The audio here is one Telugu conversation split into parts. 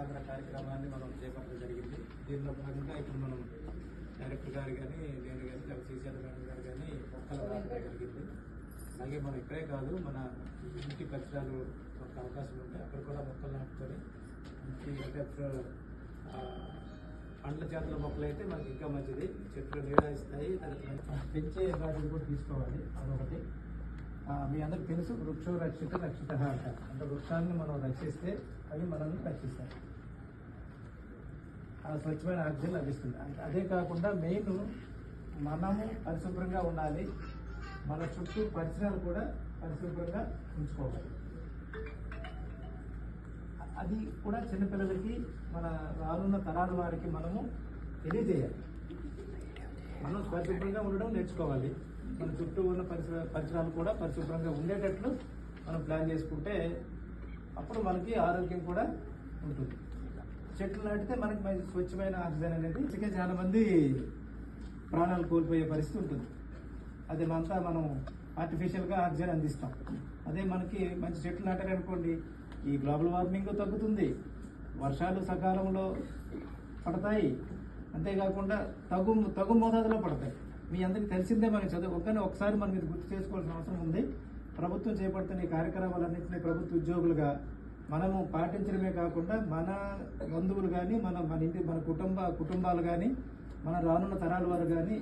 స్వచ్ఛాంధ్ర కార్యక్రమాన్ని మనం చేపట్టడం జరిగింది. దీనిలో భాగంగా ఇప్పుడు మనం డైరెక్టర్ గారు కానీ నేను కానీ శ్రీశైల మేడం గారు కానీ మొక్కలు నాటడం జరిగింది. అలాగే మనం ఇక్కడే కాదు, మన ఇంటి పరిసరాలు ఒక అవకాశం ఉంటే అక్కడ కూడా మొక్కలు నాటుకొని ఇంటి పండ్ల జాతుల మొక్కలు అయితే మనకి ఇంకా మంచిది, చెట్లు నీడ ఇస్తాయి. పెంచే బాధ్యత కూడా తీసుకోవాలి. అదొకటి. మీ అందరికి తెలుసు, వృక్షో రక్షిత రక్షిత అంటారు. అంటే వృక్షాన్ని మనం రక్షిస్తే అవి మనల్ని రక్షిస్తాయి. ఆ స్వచ్ఛమైన ఆక్సిజన్ లభిస్తుంది. అదే కాకుండా మెయిన్ మనము పరిశుభ్రంగా ఉండాలి, మన చుట్టూ పరిసరాలు కూడా పరిశుభ్రంగా ఉంచుకోవాలి. అది కూడా చిన్నపిల్లలకి, మన రానున్న తరాల వారికి మనము తెలియజేయాలి. మనం పరిశుభ్రంగా ఉండడం నేర్చుకోవాలి. మన చుట్టూ ఉన్న పరిసరాలు కూడా పరిశుభ్రంగా ఉండేటట్లు మనం ప్లాన్ చేసుకుంటే అప్పుడు మనకి ఆరోగ్యం కూడా ఉంటుంది. చెట్లు నాటితే మనకి స్వచ్ఛమైన ఆక్సిజన్ అనేది, చాలా మంది ప్రాణాలు కోల్పోయే పరిస్థితి ఉంటుంది. అదే అంతా మనం ఆర్టిఫిషియల్గా ఆక్సిజన్ అందిస్తాం. అదే మనకి మంచి చెట్లు నాటారనుకోండి, ఈ గ్లోబల్ వార్మింగ్ తగ్గుతుంది, వర్షాలు సకాలంలో పడతాయి, అంతేకాకుండా తగు మోతాదులో పడతాయి. మీ అందరికీ తెలిసిందే, మనకి ఒకసారి మనం ఇది గుర్తు చేసుకోవాల్సిన అవసరం ఉంది. ప్రభుత్వం చేపడుతున్న ఈ కార్యక్రమాలన్నింటినీ ప్రభుత్వ ఉద్యోగులుగా మనము పాటించడమే కాకుండా మన బంధువులు కానీ మన కుటుంబాలు కానీ మన రానున్న తరాల వారు కానీ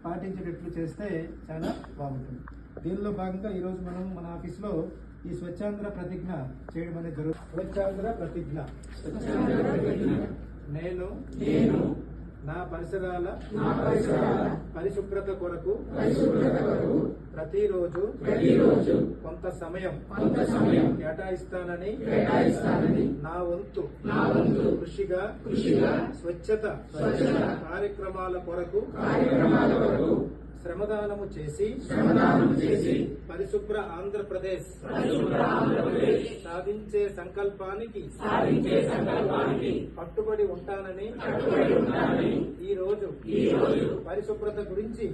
పాటించేటట్లు చేస్తే చాలా బాగుంటుంది. దీనిలో భాగంగా ఈరోజు మనం మన ఆఫీస్లో ఈ స్వచ్ఛాంధ్ర ప్రతిజ్ఞ చేయడం అనేది జరుగుతుంది. స్వచ్ఛాంధ్ర ప్రతిజ్ఞ. నేను నా పరిసరాల పరిశుభ్రత కొరకు ప్రతిరోజు కొంత సమయం కేటాయిస్తానని నా వంతు కృషిగా స్వచ్ఛత కార్యక్రమాల కొరకు శ్రమదానము చేసి పరిశుభ్ర ఆంధ్రప్రదేశ్ సాధించే సంకల్పానికి పట్టుబడి ఉంటానని ఈ రోజు పరిశుభ్రత గురించి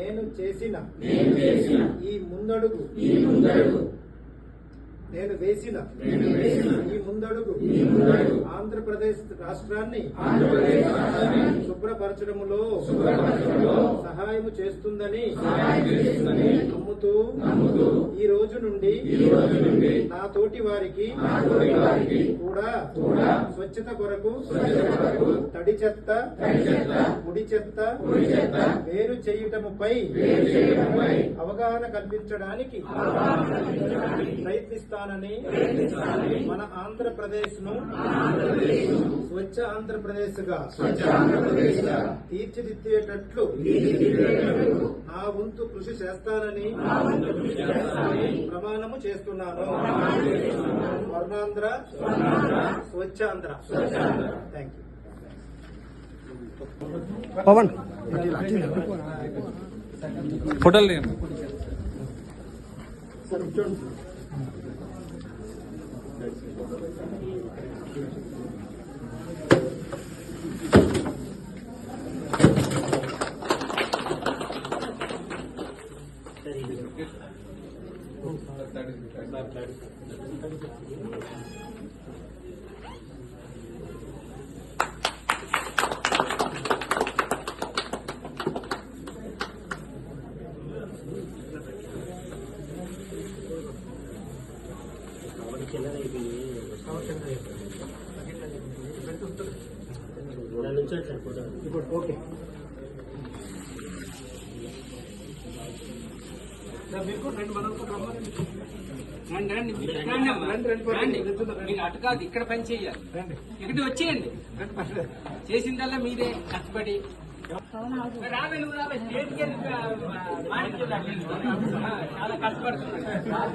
నేను చేసిన ఈ ముందడుగు నేను వేసిన ఈ ముందడుగు ఆంధ్రప్రదేశ్ రాష్ట్రాన్ని శుభ్రపరచడములో సహాయము చేస్తుందని నమ్ముతూ ఈ రోజు నుండి నా తోటి వారికి కూడా స్వచ్ఛత కొరకు తడి చెత్త పొడి చెత్త వేరు చేయుటముపై అవగాహన కల్పించడానికి ప్రయత్నిస్తానని మన ఆంధ్రప్రదేశ్ ను స్వచ్ఛ ఆంధ్రప్రదేశ్ గా తీర్చిదిద్దేటట్లు నా వంతు కృషి చేస్తానని ప్రమాణము చేస్తున్నాను. స్వర్ణాంధ్ర స్వచ్ఛాంధ్ర. Thank you. పవన్ ఫోటోలు ఓకే. అటు కాదు, ఇక్కడ పని చేయాలి. ఇక్కడ వచ్చేయండి, చేసిందల్లా మీరే కష్టపడి చాలా కష్టపడుతున్నారు.